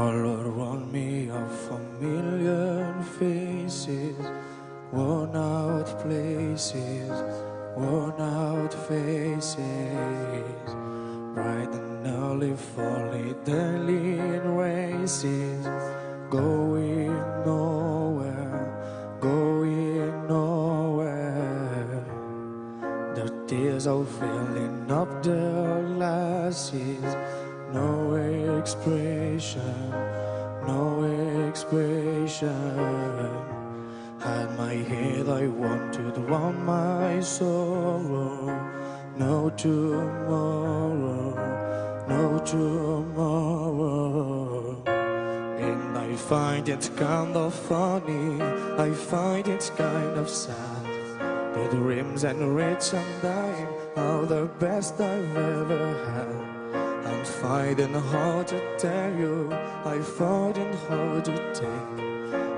All around me are familiar faces, worn out places, worn out faces, bright and early folly daily in races, going nowhere, going nowhere. Their tears are filling up their glasses, no expression, no expression. Had my head, I want to drown my sorrow. No tomorrow, no tomorrow. And I find it kind of funny, I find it kind of sad. The dreams and rich and dying are the best I've ever had. I'm finding hard to tell you, I find it hard to take.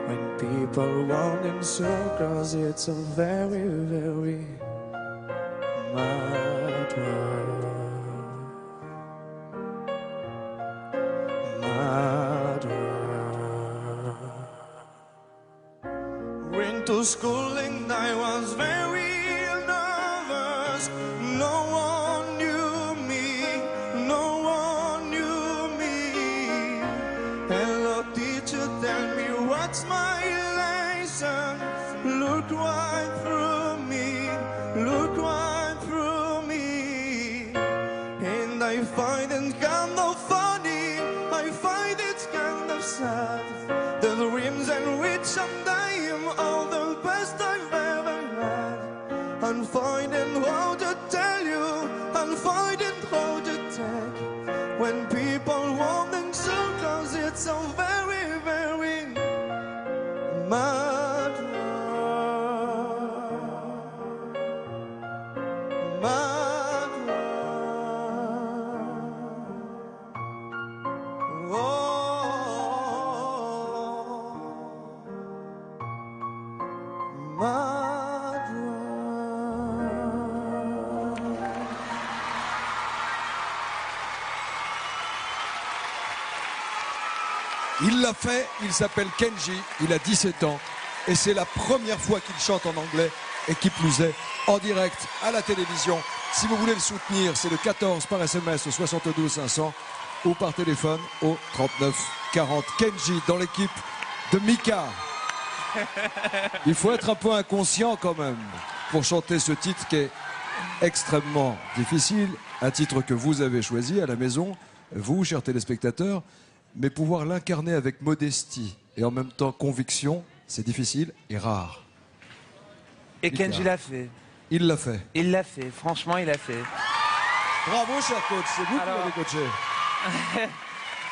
When people run in circles, it's a very, very mad world. Mad world. Went to school and I was very nervous. No one knew me, no one knew me. Hello teacher, tell me what's my lesson? Look right through me, look right through me. And I find it kind of funny, I find it kind of sad. The dreams and which I'm dying are the best I've ever had. I'm finding how to tell you, I'm finding how to take. When people walk in circles, it's a very, very mad world. Mad world. Oh. Mad world. Il l'a fait, il s'appelle Kenji, il a 17 ans et c'est la première fois qu'il chante en anglais et qui plus est en direct à la télévision. Si vous voulez le soutenir, c'est le 14 par SMS au 72 500 ou par téléphone au 39 40. Kenji dans l'équipe de Mika. Il faut être un peu inconscient quand même pour chanter ce titre qui est extrêmement difficile, un titre que vous avez choisi à la maison, vous, chers téléspectateurs, mais pouvoir l'incarner avec modestie et en même temps conviction, c'est difficile et rare. Et Mika. Kenji l'a fait. Il l'a fait. Il l'a fait, franchement, il l'a fait. Bravo, cher coach, c'est vous qui Alors- l'avez coaché.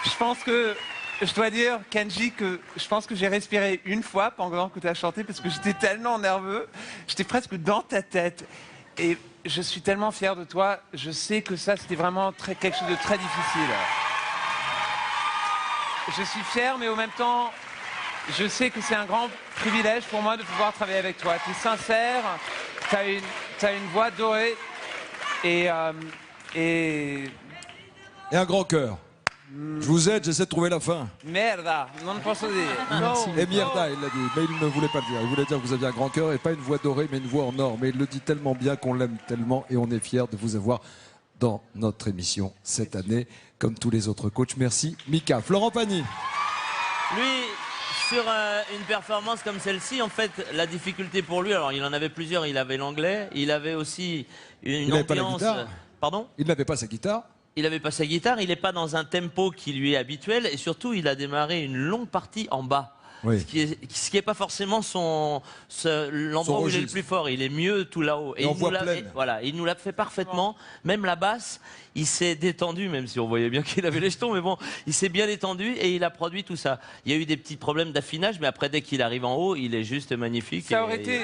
Je pense que, je dois dire, Kenji, que je pense que j'ai respiré une fois pendant que tu as chanté parce que j'étais tellement nerveux, j'étais presque dans ta tête. Et je suis tellement fier de toi, je sais que ça, c'était vraiment quelque chose de très difficile. Je suis fier, mais en même temps, je sais que c'est un grand privilège pour moi de pouvoir travailler avec toi. Tu es sincère, tu as une voix dorée et Et un grand cœur. Je vous aide, j'essaie de trouver la fin. merda, non posso dire. Et mierda, il l'a dit, mais il ne voulait pas le dire. Il voulait dire que vous aviez un grand cœur et pas une voix dorée, mais une voix en or. Mais il le dit tellement bien qu'on l'aime tellement et on est fiers de vous avoir dans notre émission cette année, comme tous les autres coachs. Merci, Mika. Florent Pagny. Lui, sur une performance comme celle-ci, en fait, la difficulté pour lui, alors il en avait plusieurs, il avait l'anglais, il avait aussi une n'avait pas la ambiance... guitare. Pardon ? Il n'avait pas sa guitare. Il n'avait pas sa guitare, il n'est pas dans un tempo qui lui est habituel, et surtout, il a démarré une longue partie en bas. Oui. Ce qui est pas forcément l'endroit où il est le registre. plus fort. Il est mieux tout là-haut. Et en voix pleine. Voilà, il nous l'a fait parfaitement. Même la basse, il s'est détendu, même si on voyait bien qu'il avait les jetons, mais bon, il s'est bien détendu et il a produit tout ça. Il y a eu des petits problèmes d'affinage, mais après, dès qu'il arrive en haut, il est juste magnifique. Ça aurait été...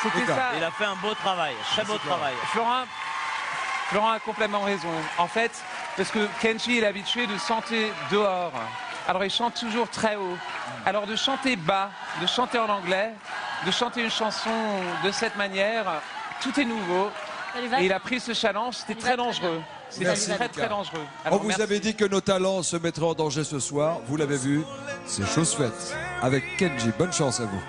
C'était ça. Il a fait un beau travail, très beau travail. Florent a complètement raison. En fait, parce que Kenji est habitué de chanter dehors. Alors il chante toujours très haut. Alors de chanter bas, de chanter en anglais, de chanter une chanson de cette manière, tout est nouveau. Ça lui va Et il a pris ce challenge, c'était très dangereux. C'était Merci, très Lucas. dangereux. On Alors, vous merci. avait dit que nos talents se mettraient en danger ce soir. Vous l'avez vu, c'est chose faite. Avec Kenji, bonne chance à vous.